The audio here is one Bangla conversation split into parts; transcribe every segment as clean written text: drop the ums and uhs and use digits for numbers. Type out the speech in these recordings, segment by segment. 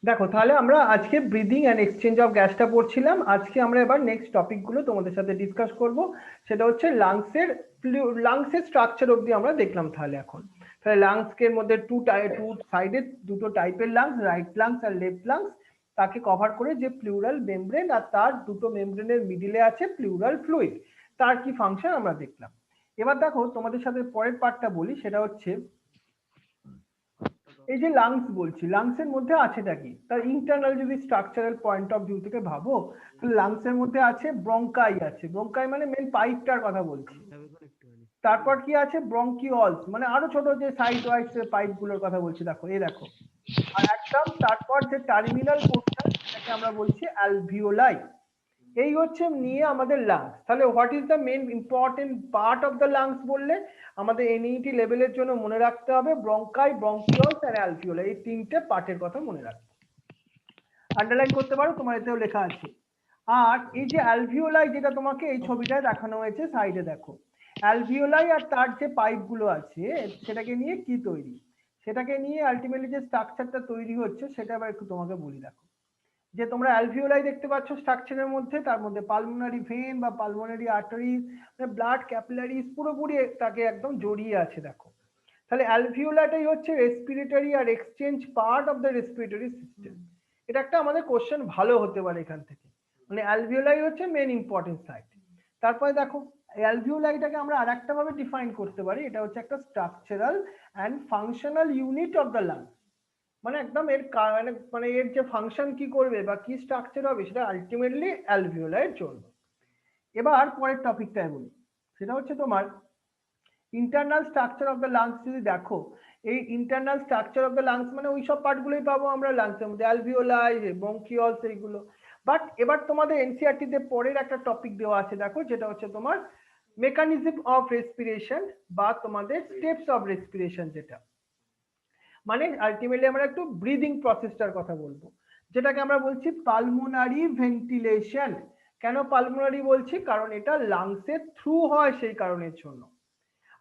দেখো তাহলে আমরা আজকে ব্রিদিং অ্যান্ড এক্সচেঞ্জ অফ গ্যাসটা পড়ছিলাম। আজকে আমরা এবার নেক্সট টপিকগুলো তোমাদের সাথে ডিসকাস করব। সেটা হচ্ছে লাংসের স্ট্রাকচার অবধি আমরা দেখলাম। তাহলে লাংসের মধ্যে টু সাইডে দুটো টাইপের লাংস, রাইট লাংস আর লেফট লাংস, তাকে কভার করে যে প্লুরাল মেমব্রেন, আর তার দুটো মেমব্রেনের মিডিলে আছে প্লুরাল ফ্লুইড, তার কি ফাংশন আমরা দেখলাম। এবার দেখো তোমাদের সাথে পরের পার্টটা বলি, সেটা হচ্ছে এই যে লাংস বলছি, লাংসের মধ্যে আছেটা কি, তার ইন্টারনাল যদি স্ট্রাকচারাল পয়েন্ট অফ ভিউ থেকে ভাবো, তাহলে লাংসের মধ্যে আছে ব্রঙ্কাই, আছে ব্রঙ্কাই মানে মেন পাইপটার কথা বলছি। তারপর কি আছে ব্রঙ্কিওলস, মানে আরো ছোট যে সাইড ওয়াইজ পাইপ গুলোর কথা বলছি, দেখো এই দেখো। আর একদম তারপর যে টার্মিনাল পোর্শন, সেটাকে আমরা বলছি অ্যালভিওলাই। এই হচ্ছে নিয়ে আমাদের লাংস। তাহলে what is the main important part of the lungs বললে আমাদের এনইটি লেভেলের জন্য মনে রাখতে হবে ব্রঙ্কাই, ব্রঙ্কিওলস আর অ্যালভিওলাই, এই তিনটে পার্টের কথা মনে রাখতে। আন্ডারলাইন করতে পারো, তোমার এতেও লেখা আছে। আর এই যে অ্যালভিওলাই, যেটা তোমাকে এই ছবিটায় দেখানো হয়েছে সাইডে দেখো, অ্যালভিওলাই আর তার যে পাইপগুলো আছে সেটাকে নিয়ে কি তৈরি, সেটাকে নিয়ে আলটিমেটলি যে স্ট্রাকচারটা তৈরি হচ্ছে সেটা এবার একটু তোমাকে বলি। দেখো যে তোমরা অ্যালভিওলাই দেখতে পাচ্ছ স্ট্রাকচারের মধ্যে, তার মধ্যে পালমোনারি ভেন বা পালমোনারি আর্টারিজ, ব্লাড ক্যাপিলারিজ পুরোপুরি তাকে একদম জড়িয়ে আছে। দেখো তাহলে অ্যালভিওলাটাই হচ্ছে রেসপিরেটরি আর exchange part of the respiratory system. এটা একটা আমাদের কোশ্চেন ভালো হতে পারে এখান থেকে, মানে অ্যালভিওলাই হচ্ছে মেন ইম্পর্টেন্ট সাইট। তারপরে দেখো অ্যালভিওলাইটাকে আমরা আরেকটা ভাবে ডিফাইন করতে পারি, এটা হচ্ছে একটা structural and functional unit of the lungs. মানে একদম এর মানে এর যে ফাংশন কি করবে বা কি স্ট্রাকচার হবে সেটা আলটিমেটলি অ্যালভিওলাইয়ের জন্য। এবার পরের টপিকটায় বলি, সেটা হচ্ছে তোমার internal structure of the lungs. যদি দেখো এই internal structure of the lungs মানে ওই সব পার্টগুলোই পাবো আমরা লাংসের মধ্যে, অ্যালভিওলাই, ব্রঙ্কিওলস, এইগুলো। বাট এবার তোমাদের এনসিইআরটি তে পরের একটা টপিক দেওয়া আছে দেখো, যেটা হচ্ছে তোমার মেকানিজম অফ রেসপিরেশন বা তোমাদের স্টেপস অফ রেসপিরেশন, যেটা মানে আলটিমেটলি আমরা একটু ব্রিদিং প্রসেসটার কথা বলবো, যেটাকে আমরা বলছি পালমোনারি ভেন্টিলেশন। কেন পালমোনারি বলছি, কারণ এটা লাংসের থ্রু হয় সেই কারণের জন্য।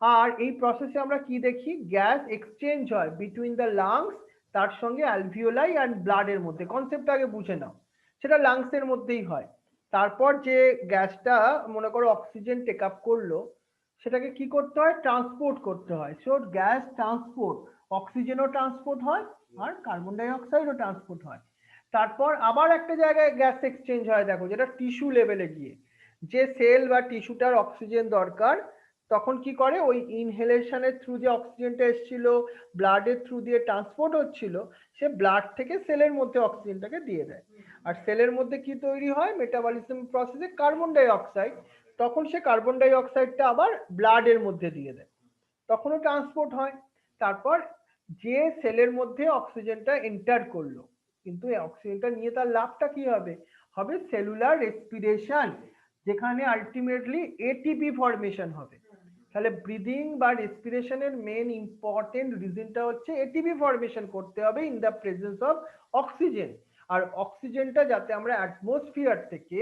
আর এই প্রসেসে আমরা কি দেখি, গ্যাস এক্সচেঞ্জ হয় বিটুইন দ্য লাংস, তার সঙ্গে অ্যালভিওলাই অ্যান্ড ব্লাডের মধ্যে। কনসেপ্টটা আগে বুঝে নাও, সেটা লাংসের মধ্যেই হয়। তারপর যে গ্যাসটা মনে করো অক্সিজেন টেক আপ করলো, সেটাকে কি করতে হয়, ট্রান্সপোর্ট করতে হয়। সো গ্যাস ট্রান্সপোর্ট, অক্সিজেনও ট্রান্সপোর্ট হয় আর কার্বন ডাই অক্সাইডও ট্রান্সপোর্ট হয়। তারপর আবার একটা জায়গায় গ্যাস এক্সচেঞ্জ হয়, দেখো যেটা টিস্যু লেভেলে গিয়ে, যে সেল বা টিস্যুটার অক্সিজেন দরকার, তখন কি করে ওই ইনহেলেশনের থ্রু যে অক্সিজেনটা এসেছিল, ব্লাডের থ্রু দিয়ে ট্রান্সপোর্ট হচ্ছিল, সে ব্লাড থেকে সেলের মধ্যে অক্সিজেনটাকে দিয়ে দেয়। আর সেলের মধ্যে কি তৈরি হয়, মেটাবলিজম প্রসেসে কার্বন ডাই অক্সাইড, তখন সে কার্বন ডাই অক্সাইডটা আবার ব্লাডের মধ্যে দিয়ে দেয়, তখনও ট্রান্সপোর্ট হয়। তারপর যে সেলের মধ্যে অক্সিজেনটা এন্টার করলো, কিন্তু এই অক্সিজেনটা নিয়ে তার লাভটা কি হবে, হবে সেলুলার রেসপিরেশন, যেখানে আলটিমেটলি এটিপি ফরমেশন হবে। তাহলে ব্রিদিং বা রেসপিরেশনের মেন ইম্পর্টেন্ট রিজনটা হচ্ছে এটিপি ফরমেশন করতে হবে in the presence of oxygen. আর অক্সিজেনটা যাতে আমরা অ্যাটমসফিয়ার থেকে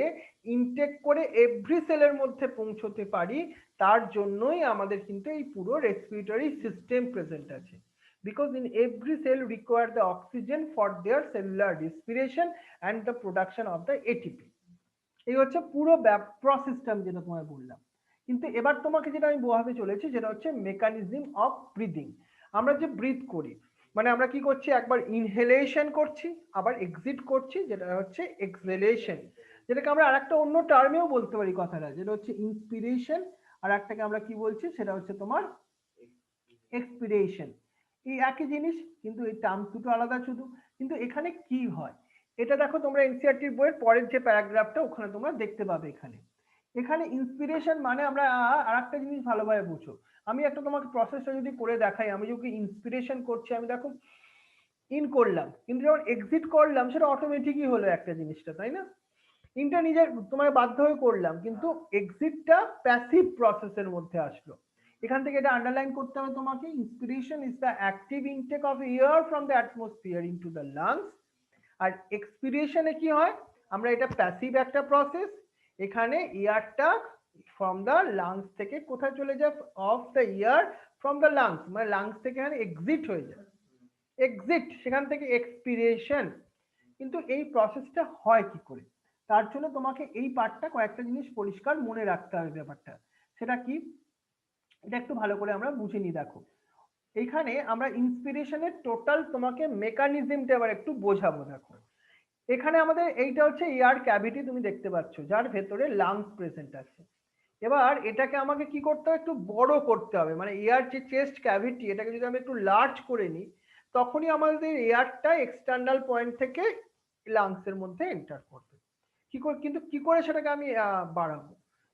ইনটেক করে এভরি সেলের মধ্যে পৌঁছতে পারি, তার জন্যই আমাদের কিন্তু এই পুরো রেসপিরেটরি সিস্টেম প্রেজেন্ট আছে। Because in every cell require the oxygen for their cellular respiration and the production of the ATP. এই হচ্ছে পুরো প্রসেসটা আমি যেটা তোমায় বললাম। কিন্তু এবার তোমাকে যেটা আমি বোঝাতে চলেছি সেটা হচ্ছে মেকানিজম অফ ব্রিদিং। আমরা যে ব্রিথ করি, মানে আমরা কি করছি, একবার ইনহেলেশন করছি আবার এক্সিট করছি, যেটা হচ্ছে এক্সহেলেশন, যেটাকে আমরা আরেকটা অন্য টার্মেও বলতে পারি কথাটা, যেটা হচ্ছে ইন্সপিরেশন, আর একটাকে আমরা কি বলছি সেটা হচ্ছে তোমার এক্সপিরেশন। এই একই জিনিস, কিন্তু এই টার্ম দুটো আলাদা শুধু। কিন্তু এখানে কি হয়, এটা দেখো তোমরা এনসিইআরটির বইয়ের পরের যে প্যারাগ্রাফটা ওখানে তোমরা দেখতে পাবে। এখানে ইন্সপিরেশন মানে আমরা আরেকটা জিনিস ভালোভাবে বুঝো। আমি একটা তোমাকে প্রসেসটা যদি করে দেখাই, আমি যদি ইন্সপিরেশন করছি, আমি দেখো ইন করলাম, কিন্তু যখন এক্সিট করলাম সেটা অটোমেটিকই হলো একটা জিনিসটা, তাই না? ইনটা নিজের তোমার বাধ্য হয়ে করলাম, কিন্তু এক্সিটটা প্যাসিভ প্রসেসের মধ্যে আসলো। এখান থেকে এটা আন্ডারলাইন করতে হবে তোমাকে, inspiration is the active intake of air from the atmosphere into the lungs. আর এক্সপিরেশনে কি হয়, আমরা এটা প্যাসিভ একটা প্রসেস, এখানে এয়ারটা ফ্রম দ্য লাংস থেকে কোথায় চলে যায়, of the air from the lungs, মানে লাংস থেকে এখানে এক্সিট হয়ে যায়। এক্সিট, সেখান থেকে এক্সপিরেশন। কিন্তু এই প্রসেসটা হয় কি করে, তার জন্য তোমাকে এই পার্টটা কয়েকটা জিনিস পরিষ্কার মনে রাখতে হবে ব্যাপারটা। সেটা কি, এটা একটু ভালো করে আমরা বুঝে নিই। দেখো এখানে আমরা ইন্সপিরেশনের টোটাল তোমাকে মেকানিজমটা এবার একটু বোঝাবো। দেখো এখানে আমাদের এইটা হচ্ছে এয়ার ক্যাভিটি, তুমি দেখতে পাচ্ছ, যার ভেতরে লাংস প্রেজেন্ট আছে। এবার এটাকে আমাকে কি করতে হবে, একটু বড় করতে হবে, মানে এয়ার যে চেস্ট ক্যাভিটি, এটাকে যদি আমি একটু লার্জ করে নিই, তখনই আমাদের এয়ারটা এক্সটার্নাল পয়েন্ট থেকে লাংসের মধ্যে এন্টার করবে। কি করে, কিন্তু কি করে সেটাকে আমি বাড়াবো,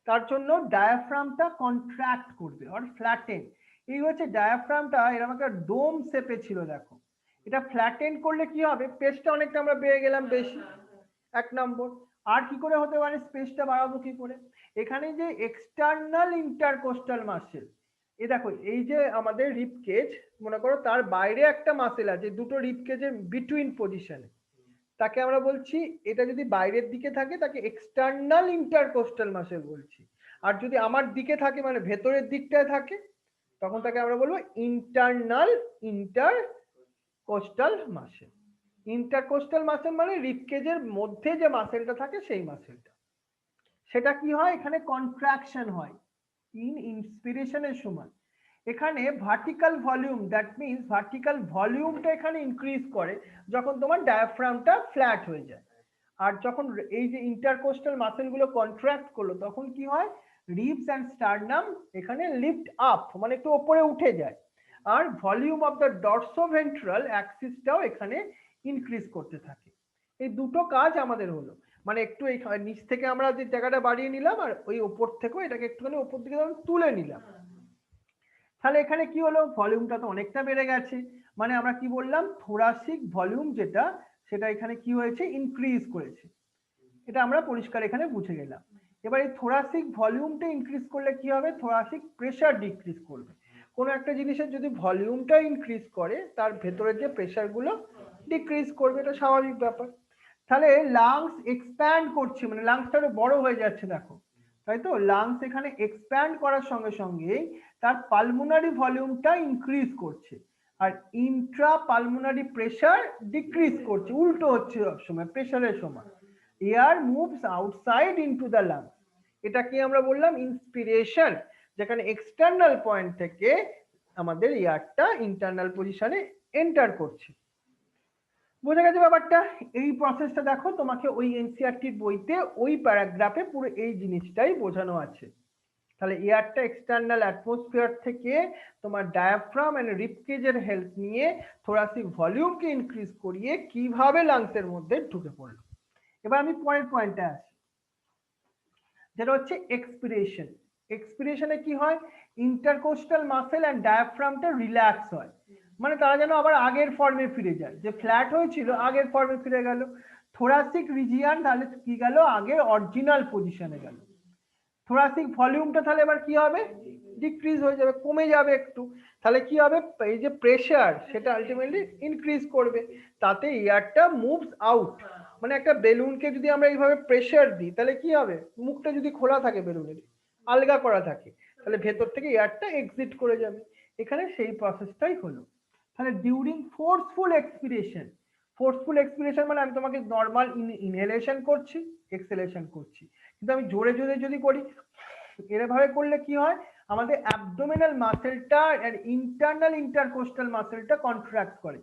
তার জন্য ডায়াফ্রামটা কন্ট্রাক্ট করবে আর ফ্ল্যাটেন। এই হচ্ছে ডায়াফ্রামটা এরকম একটা ডোম শেপে ছিল, দেখো এটা ফ্ল্যাটেন করলে কি হবে, পেসটা অনেকটা আমরা পেয়ে গেলাম বেশি, এক নম্বর। আর কি করে হতে পারে, স্পেসটা বাড়াবো কি করে, এখানে যে এক্সটার্নাল ইন্টারকোস্টাল মাসেল, এই দেখো এই যে আমাদের রিব কেজ, মনে করো তার বাইরে একটা মাসেল আছে দুটো রিব কেজের বিটুইন পজিশনে, তাকে আমরা বলছি, এটা যদি বাইরের দিকে থাকে তাকে এক্সটার্নাল ইন্টারকোস্টাল মাসেল বলছি। আর যদি আমার দিকে থাকে মানে ভেতরের দিকটায় থাকে, তখন তাকে আমরা বলবো internal intercostal muscle. Intercostal muscle মানে রিবকেজের মধ্যে যে মাসেলটা থাকে সেই মাসেলটা। সেটা কি হয়, এখানে কন্ট্রাকশন হয় ইন্সপিরেশনের সময়। এখানে vertical volume, that means vertical ভলিউমটা এখানে ইনক্রিজ করে যখন তোমার ডায়াফ্রামটা ফ্ল্যাট হয়ে যায়। আর যখন এই যে ইন্টারকোস্টাল মাসেল গুলো কন্ট্রাক্ট করলো, তখন কি হয়, রিবস এন্ড স্টারনাম এখানে লিফট আপ, মানে একটু উপরে উঠে যায়। আর ভলিউম অফ দ্য ডরসোভেন্ট্রাল অ্যাক্সিসটাও এখানে ইনক্রিজ করতে থাকে। এই দুটো কাজ আমাদের হলো, মানে একটু এই নিচ থেকে আমরা যে জায়গাটা বাড়িয়ে নিলাম, আর ওই উপর থেকেও এটাকে একটুখানি উপর দিকে তুলে নিলাম। তাহলে এখানে কি হলো, ভলিউমটা তো অনেকটা বেড়ে গেছে, মানে আমরা কি বললাম, থোরাসিক ভলিউম যেটা, সেটা এখানে কি হয়েছে, ইনক্রিজ করেছে। এটা আমরা পরিষ্কার এখানে বুঝে গেলাম। এবার এই থোরাসিক ভলিউমটা ইনক্রিজ করলে কি হবে, থোরাসিক প্রেসার ডিক্রিজ করবে। কোনো একটা জিনিসের যদি ভলিউমটা ইনক্রিজ করে, তার ভেতরের যে প্রেসার গুলো ডিক্রিজ করবে, এটা স্বাভাবিক ব্যাপার। তাহলে লাংস এক্সপ্যান্ড করছে, মানে লাংসটা বড় হয়ে যাচ্ছে, দেখো তাই তো, লাংস এখানে এক্সপ্যান্ড করার সঙ্গে সঙ্গে তার পালমোনারি ভলিউমটা ইনক্রিজ করছে, আর ইন্ট্রা পালমোনারি প্রেসার ডিক্রিজ করছে, উল্টো হচ্ছে সবসময় প্রেসারের সময়। Air moves outside into the lungs, এটা কি আমরা বললাম, ইন্সপিরেশন, যেখানে এক্সটার্নাল পয়েন্ট থেকে আমাদের এয়ারটা ইন্টারনাল পজিশনে এন্টার করছে। বোঝা গেছে ব্যাপারটা। এই প্রসেসটা দেখো তোমাকে ওই এনসিইআরটির বইতে ওই প্যারাগ্রাফে পুরো এই জিনিসটাই বোঝানো আছে। তাহলে এয়ারটা এক্সটার্নাল অ্যাটমসফিয়ার থেকে তোমার ডায়াফ্রাম এন্ড রিবকেজের হেল্প নিয়ে থোরাসিক ভলিউমকে ইনক্রিজ করিয়ে কিভাবে লাংসের মধ্যে ঢুকে পড়লো। এবার আমি পরের পয়েন্টে আসি, যেটা হচ্ছে এক্সপিরেশন। এক্সপিরেশনে কি হয়, ইন্টারকোস্টাল মাসেল এন্ড ডায়াফ্রামটা রিল্যাক্স হয়, মানে তারা যেন আবার আগের ফর্মে ফিরে যায়, যে ফ্ল্যাট হয়েছিল আগের ফর্মে ফিরে গেল। থোরাসিক রিজিয়ান তাহলে কি গেল, আগের অরিজিনাল পজিশনে গেল। থোরাসিক ভলিউমটা তাহলে এবার কি হবে, ডিক্রিজ হয়ে যাবে, কমে যাবে একটু। তাহলে কি হবে, এই যে প্রেসার সেটা আলটিমেটলি ইনক্রিজ করবে, তাতে এয়ারটা মুভস আউট। মানে একটা বেলুনকে যদি আমরা এইভাবে প্রেসার দিই, তাহলে কি হবে, মুখটা যদি খোলা থাকে বেলুনের, আলগা করা থাকে, তাহলে ভেতর থেকে এয়ারটা এক্সিট করে যাবে। এখানে সেই প্রসেসটাই হলো। তাহলে during forceful expiration, forceful expiration মানে আমি তোমাকে নর্মাল ইনহেলেশন করছি, এক্সহেলেশন করছি, কিন্তু আমি জোরে জোরে যদি করি, এভাবে করলে কি হয়, আমাদের অ্যাবডোমিনাল মাসেলটা আর ইন্টারনাল ইন্টারকোস্টাল মাসেলটা কন্ট্রাক্ট করে।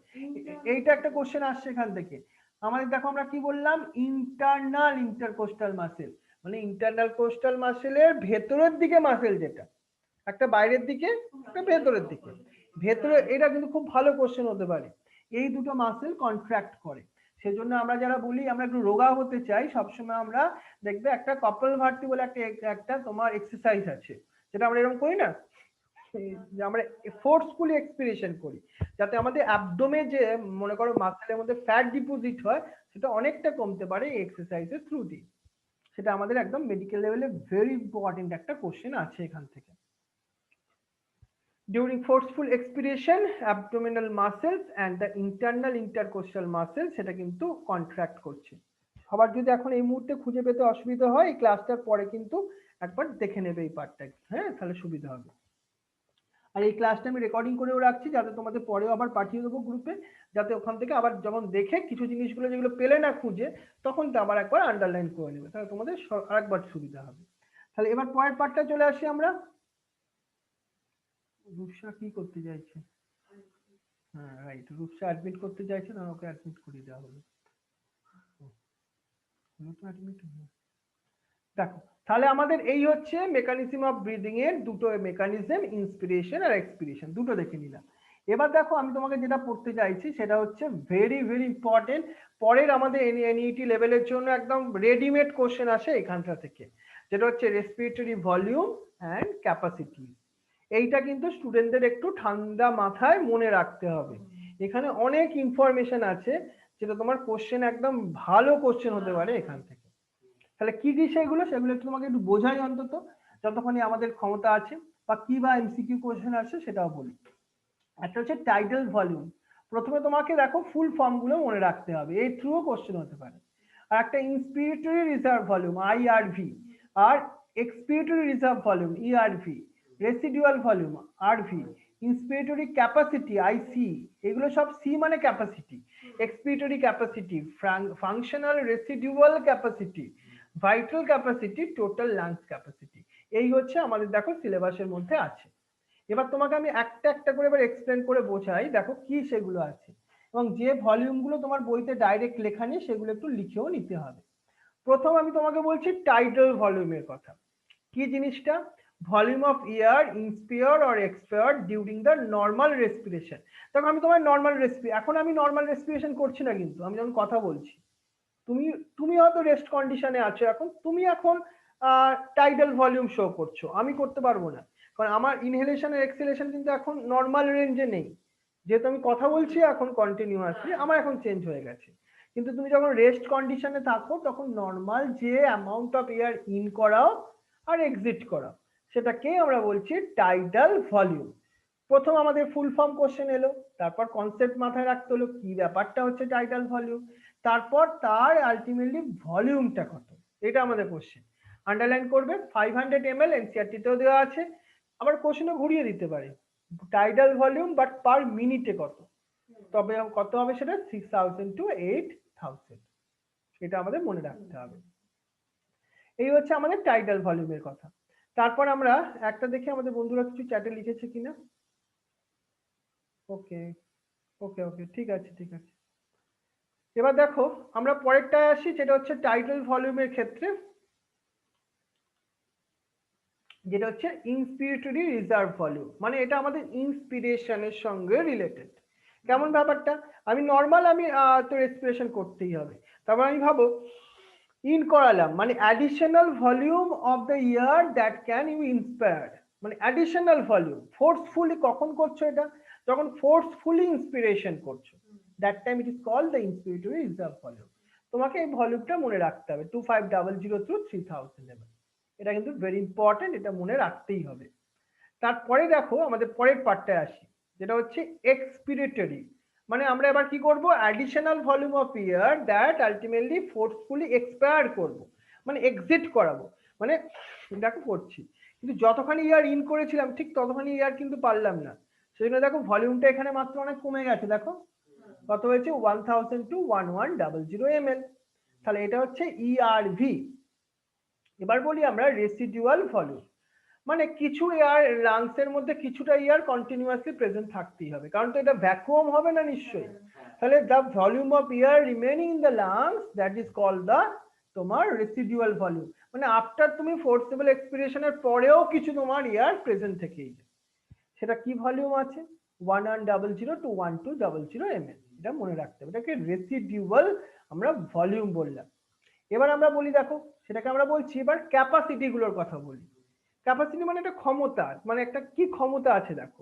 এইটা একটা কোশ্চেন আসছে এখান থেকে আমাদের। দেখো আমরা কি বললাম, ইন্টারনাল ইন্টারকোস্টাল মাসেল, মানে ইন্টারনাল কোস্টাল মাসেলের ভেতরের দিকে মাসেল, যেটা একটা বাইরের দিকে একটা ভেতরের দিকে। ভেতরে এটা কিন্তু খুব ভালো কোশ্চেন হতে পারে, এই দুটো মাসেল কন্ট্রাক্ট করে। সেজন্য আমরা যারা বলি আমরা একটু রোগা হতে চাই, সবসময় আমরা দেখবে একটা কপালভাতি বলে একটা তোমার এক্সারসাইজ আছে, যেটা আমরা এরকম করি না, যে আমরা ফোর্সফুলি এক্সপিরেশন করি, যাতে আমাদের অ্যাবডোমে যে মনে করো মাসেলের মধ্যে ফ্যাট ডিপোজিট হয়, সেটা অনেকটা কমতে পারে এই এক্সারসাইজের থ্রু দিয়ে। সেটা আমাদের একদম মেডিকেল লেভেলে ভেরি ইম্পর্টেন্ট একটা কোশ্চেন আছে এখান থেকে। During forceful expiration, abdominal muscles and the internal intercostal muscles সেটা কিন্তু কন্ট্রাক্ট করছে। সবার যদি এখন এই মুহূর্তে খুঁজে পেতে অসুবিধা হয়, এই ক্লাসটার পরে কিন্তু একবার দেখে নেবে এই পার্টটা, হ্যাঁ, তাহলে সুবিধা হবে। আর এই ক্লাসটা আমি রেকর্ডিং করেও রাখছি, যাতে তোমাদের পরেও আবার পাঠিয়ে দেবো গ্রুপে, যাতে ওখান থেকে আবার যখন দেখে কিছু জিনিসগুলো যেগুলো পেলে না খুঁজে, তখন তো আবার একবার আন্ডারলাইন করে নেবে, তাহলে তোমাদের আরেকবার সুবিধা হবে। তাহলে এবার পরের পার্টটা চলে আসি আমরা। রূপসা কি করতে চাইছে? হ্যাঁ রাইট, রূপসা অ্যাডমিট করতে চাইছে না, ওকে অ্যাডমিট করিয়ে দেওয়া হলো। দেখো তাহলে আমাদের এই হচ্ছে মেকানিজম অফ ব্রিদিং এর দুটো মেকানিজম, ইন্সপিরেশন আর এক্সপিরেশন, দুটো দেখে নিলাম। এবার দেখো আমি তোমাকে যেটা পড়তে চাইছি সেটা হচ্ছে ভেরি ভেরি ইম্পর্টেন্ট, পরের আমাদের এনইটি লেভেলের জন্য একদম রেডিমেড কোশ্চেন আসে এখানটা থেকে, যেটা হচ্ছে রেসপিরেটরি ভলিউম অ্যান্ড ক্যাপাসিটি। এইটা কিন্তু স্টুডেন্টদের একটু ঠান্ডা মাথায় মনে রাখতে হবে, এখানে অনেক ইনফরমেশন আছে, যেটা তোমার কোশ্চেন একদম ভালো কোশ্চেন হতে পারে এখান থেকে। তাহলে কি কি সেগুলো একটু তোমাকে একটু বোঝাই অন্তত, যতক্ষণ আমাদের ক্ষমতা আছে, বা কি বা এমসিকিউ কোশ্চেন আছে সেটাও বলি। একটা হচ্ছে টাইডাল ভলিউম, প্রথমে তোমাকে দেখো ফুল ফর্ম গুলো মনে রাখতে হবে, এই থ্রুও কোশ্চেন হতে পারে। আর একটা ইন্সপিরেটরি রিজার্ভ ভলিউম আইআরভি, আর expiratory reserve volume ERV, residual volume RV, inspiratory capacity IC, এগুলো সব সি মানে capacity, expiratory capacity, functional residual capacity, vital capacity, total lungs capacity, এই হচ্ছে আমাদের দেখো সিলেবাসের মধ্যে আছে। এবার তোমাকে আমি একটা একটা করে এবার এক্সপ্লেন করে বোঝাই, দেখো কি সেগুলো আছে, এবং যে ভলিউম গুলো তোমার বইতে ডাইরেক্ট লেখা নেই সেগুলো একটু লিখেও নিতে হবে। প্রথম আমি তোমাকে বলছি টাইডাল ভলিউমের কথা। কি জিনিসটা? Volume of air inspire or expire during the normal respiration. দেখো আমি তোমার নর্মাল এখন আমি নর্মাল রেসপিরেশন করছি না, কিন্তু আমি যখন কথা বলছি, তুমি তুমি হয়তো রেস্ট কন্ডিশনে আছো, এখন তুমি এখন টাইডাল ভলিউম শো করছো, আমি করতে পারবো না, কারণ আমার ইনহেলেশন আর এক্সহেলেশন কিন্তু এখন নর্মাল রেঞ্জে নেই, যেহেতু আমি কথা বলছি এখন কন্টিনিউয়াসলি, আমার এখন চেঞ্জ হয়ে গেছে। কিন্তু তুমি যখন রেস্ট কন্ডিশনে থাকো তখন নর্মাল যে অ্যামাউন্ট অফ এয়ার ইন করাও আর এক্সিট করাও, সেটাকে আমরা বলছি টাইডাল ভলিউম। প্রথম আমাদের ফুল ফর্ম কোশ্চেন এলো, তারপর কনসেপ্ট মাথায় রাখতে হলো কি ব্যাপারটা হচ্ছে টাইডাল ভলিউম, তারপর তার আলটিমেটলি ভলিউমটা কত, এটা আমাদের কোশ্চেন। আন্ডারলাইন করবে 500 ml, এনসিইআরটি তেও দেওয়া আছে, আবার কোশ্চেনও ঘুরিয়ে দিতে পারে টাইডাল ভলিউম বাট পার মিনিটে কত, তবে কত হবে সেটা 6000 to 8000, এটা আমাদের মনে রাখতে হবে। এই হচ্ছে আমাদের টাইডাল ভলিউমের কথা। তারপর আমরা একটা দেখি আমাদের বন্ধুরা কিছু চ্যাটে লিখেছে কিনা। ওকে ওকে ওকে, ঠিক আছে ঠিক আছে। এবার দেখো আমরা পরেরটায় আসি, যেটা হচ্ছে টাইডাল ভলিউমের ক্ষেত্রে, যেটা হচ্ছে ইন্সপিরেটরি রিজার্ভ ভলিউম, মানে এটা আমাদের ইন্সপিরেশনের সঙ্গে রিলেটেড। কেমন ব্যাপারটা? আমি নর্মাল আমি তো রেসপিরেশন করতেই হবে, তারপর আমি ভাবো ইন করালাম, মানে additional volume of the air that can you inspire, মানে অ্যাডিশনাল ভলিউম। ফোর্সফুলি কখন করছো এটা? যখন ফোর্সফুলি ইন্সপিরেশন করছো, that time it is called the inspiratory reserve volume. তোমাকে এই ভলিউমটা মনে রাখতে হবে 2500 to 3000 ml, এটা কিন্তু ভেরি ইম্পর্টেন্ট, এটা মনে রাখতেই হবে। তারপরে দেখো আমাদের পরের পার্টটায় আসি, যেটা হচ্ছে এক্সপিরেটরি, মানে আমরা এবার কি করব, additional volume of air that ultimately forcefully expire করব, মানে এক্সিট করাবো। মানে দেখো করছি, কিন্তু যতখানি ইয়ার ইন করেছিলাম ঠিক ততখানি ইয়ার কিন্তু পারলাম না, সেই জন্য দেখো ভলিউমটা এখানে মাত্র অনেক কমে গেছে, দেখো কত হয়েছে 1000 to 1100 ml, তাহলে এটা হচ্ছে ইআরভি। এবার বলি আমরা রেসিডুয়াল ভলিউম, মানে কিছু এয়ার লাংস এর মধ্যে কিছুটা এয়ার কন্টিনিউয়াসলি প্রেজেন্ট থাকতেই হবে, কারণ তো এটা ভ্যাকুয়াম হবে না নিশ্চয়ই। তাহলে the volume of air remaining in the lungs that is called the তোমার রেসিডুয়াল ভলিউম, মানে আফটার তুমি ফোর্সেবল এক্সপিরেশনের পরেও কিছু তোমার এয়ার প্রেজেন্ট থেকেই যায়, সেটা কি ভলিউম আছে 1100 to 1200 ml, এটা মনে রাখতে হবে, এটাকে রেসিডুয়াল আমরা ভলিউম বললাম। এবার আমরা বলি দেখো সেটাকে আমরা বলছি এবার ক্যাপাসিটি গুলোর কথা বলি। ক্যাপাসিটি মানে একটা ক্ষমতা, মানে একটা কি ক্ষমতা আছে দেখো,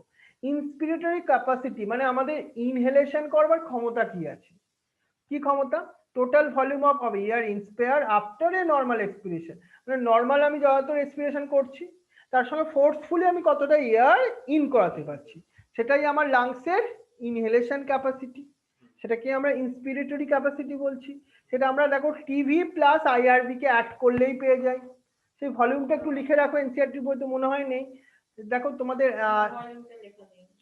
ইন্সপিরেটরি ক্যাপাসিটি মানে আমাদের ইনহেলেশন করবার ক্ষমতা কি আছে, কি ক্ষমতা, total volume of air inspire after a normal expiration, মানে নর্মাল আমি যত রেসপিরেশন করছি তার সঙ্গে ফোর্সফুলি আমি কতটা এয়ার ইন করাতে পারছি, সেটাই আমার লাংসের ইনহেলেশন ক্যাপাসিটি, সেটাকে আমরা ইন্সপিরেটরি ক্যাপাসিটি বলছি। সেটা আমরা দেখো টিভি প্লাস আইআরবি কে অ্যাড করলেই পেয়ে যাই, সেই ভলিউমটা একটু লিখে রাখো, এনসিইআরটি বইতে মনে হয় নেই, দেখো তোমাদের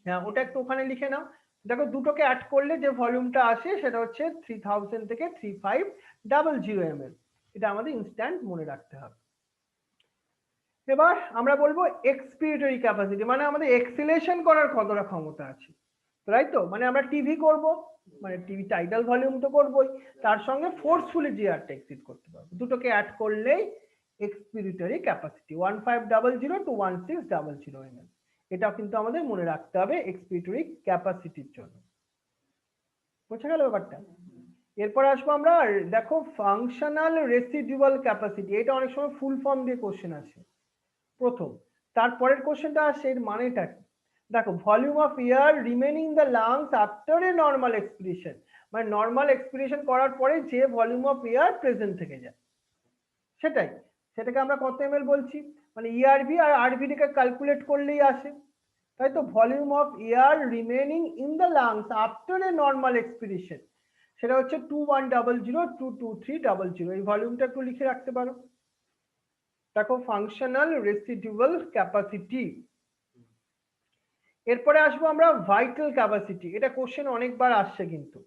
হ্যাঁ ওটা একটু ওখানে লিখে নাও। দেখো দুটোকে অ্যাড করলে যে ভলিউমটা আসে সেটা হচ্ছে 3000 থেকে 3500 ml। এটা আমাদের ইনস্ট্যান্ট মনে রাখতে হবে। এবার আমরা বলবো এক্সপিরেটরি ক্যাপাসিটি, মানে আমাদের এক্সিলেশন করার কতটা ক্ষমতা আছে, তাই তো? মানে আমরা টিভি করব, মানে টিভি টাইডাল ভলিউম তো করবোই, তার সঙ্গে ফোর্সফুলি জিআরটা এক্সিড করতে পারবো। দুটোকে অ্যাড করলেই এক্সপিরেটরি ক্যাপাসিটি 1500 to 1600 ml। এটাও কিন্তু আমাদের মনে রাখতে হবে এক্সপিরেটরি ক্যাপাসিটির জন্য। বোঝা গেল ব্যাপারটা? এরপর আসবো আমরা, দেখো ফাংশনাল রেসিডুয়াল ক্যাপাসিটি, এটা অনেক সময় ফুল ফর্ম দিয়ে কোশ্চেন আসে প্রথম। তারপরের কোশ্চেনটা আসে এর মানেটা কি। দেখো volume of air remaining the lungs after a normal expiration, মানে নর্মাল এক্সপিরেশন করার পরে যে ভলিউম অফ এয়ার প্রেজেন্ট থেকে যায় সেটাকে আমরা কত এমএল বলছি, মানে ইআরভি আর আরভিডিকে ক্যালকুলেট করলেই আসে, তাই তো? Volume of air remaining in the lungs after a normal expiration, সেটা হচ্ছে 2100 to 2300। এই ভলিউমটা একটু লিখে রাখতে পারো। দেখো ফাংশনাল রেসিডুয়াল ক্যাপাসিটি। এরপরে আসবো আমরা ভাইটাল ক্যাপাসিটি, এটা কোশ্চেন অনেকবার আসছে কিন্তু।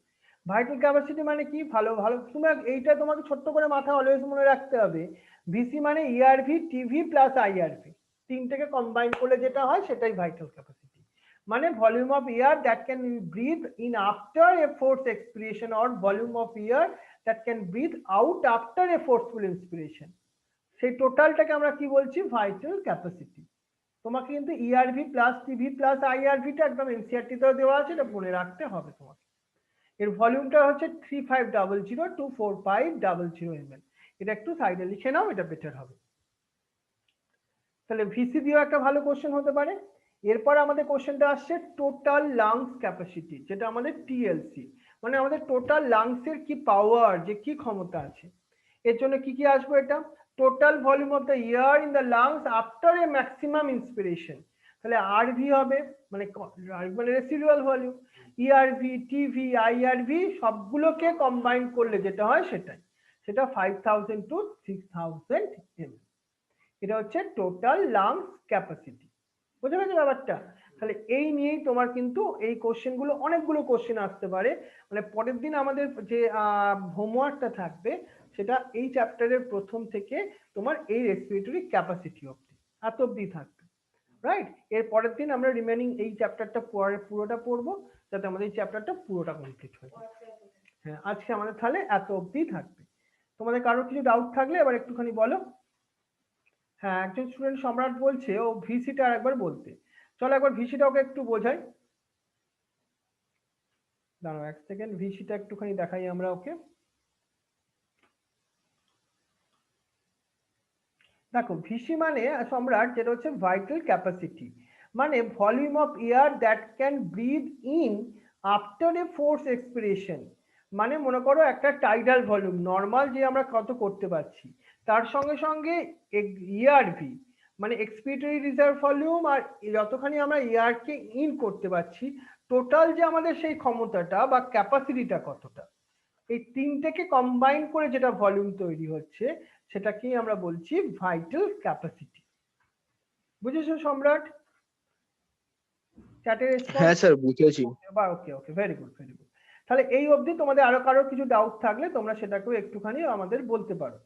ভাইটাল ক্যাপাসিটি মানে কি, ভালো ভালো তুমি এইটা তোমাকে ছোট্ট করে মাথা অলওয়েজ মনে রাখতে হবে। ভিসি মানে ইআরভি টিভি প্লাস আইআরভি, তিনটাকে কম্বাইন করলে যেটা হয় সেটাই ভাইটাল ক্যাপাসিটি। মানে volume of air that can breathe in after a force expiration or volume of air that can breathe out after a forceful inspiration, সেই টোটালটাকে আমরা কি বলছি, ভাইটাল ক্যাপাসিটি। তোমাকে কিন্তু ইআরভি প্লাস টিভি প্লাস আইআরভিটা একদম এনসিআরটি তেও দেওয়া আছে, এটা মনে রাখতে হবে তোমাকে। এর ভলিউমটা হচ্ছে 3500 to 4500 ml। এটা একটু সাইডে লিখে নাও, এটা বেটার হবে। তাহলে ভিসি দিয়েও একটা ভালো কোশ্চেন হতে পারে। এরপর আমাদের কোশ্চেনটা আসছে টোটাল লাংস ক্যাপাসিটি, যেটা আমাদের টিএলসি, মানে আমাদের টোটাল লাংসের কি পাওয়ার, যে কি ক্ষমতা আছে। এর জন্য কি কি আসবে, এটা total volume of the air in the lungs after a maximum inspiration, তাহলে আরভি হবে, মানে রেসিডুয়াল ভলিউম। ইআরভি টিভি আইআরভি সবগুলোকে কম্বাইন করলে যেটা হয় সেটা 5000 to 6000 ml। এটা হচ্ছে টোটাল লাংস ক্যাপাসিটি। বুঝতে পেরেছো ব্যাপারটা? তাহলে এই নিয়েই তোমার কিন্তু এই কোশ্চেন গুলো, অনেকগুলো কোশ্চেন আসতে পারে। মানে পরের দিন আমাদের যে হোমওয়ার্কটা থাকবে সেটা এই চ্যাপ্টারের প্রথম থেকে তোমার এই রেসপিরেটরি ক্যাপাসিটি অবধি, এত অবধি থাকবে, রাইট? এর পরের দিন আমরা রিমেনিং এই চ্যাপ্টারটা পুরোটা পড়বো, যাতে আমাদের এই চ্যাপ্টারটা পুরোটা কমপ্লিট হয়ে যায়। হ্যাঁ আজকে আমাদের তাহলে এত অবধি থাকবে। তোমাদের কারোর কিছু ডাউট থাকলে এবার একটুখানি বলো। হ্যাঁ একজন স্টুডেন্ট সম্রাট বলছে ও ভিসিটা আরেকবার বলতে, চলো একবার ভিসিটা ওকে একটু বোঝাই। দাঁড়াও এক সেকেন্ড, ভিসিটা একটুখানি দেখাই আমরা ওকে। দেখো ভিসি মানে সম্রাট যেটা হচ্ছে ভাইটাল ক্যাপাসিটি, মানে volume of air that can breathe in after a force expiration. মানে মনে করো একটা টাইডাল ভলিউম নর্মাল যে আমরা কত করতে পারছি, তার সঙ্গে সঙ্গে ইআরভি মানে এক্সপিরেটরি রিজার্ভ ভলিউম, আর যতখানি আমরা এয়ারকে ইন করতে পারছি, টোটাল যে আমাদের সেই ক্ষমতাটা বা ক্যাপাসিটিটা কতটা, এই তিনটেকে কম্বাইন করে যেটা ভলিউম তৈরি হচ্ছে সেটাকেই আমরা বলছি ভাইটাল ক্যাপাসিটি। বুঝেছো সম্রাট? চ্যাটের রেসপন্স? হ্যাঁ স্যার বুঝেছি। Okay okay very good very good. তাহলে এই অবধি তোমাদের আরো কারো কিছু ডাউট থাকলে তোমরা সেটাকেও একটুখানি আমাদের বলতে পারো।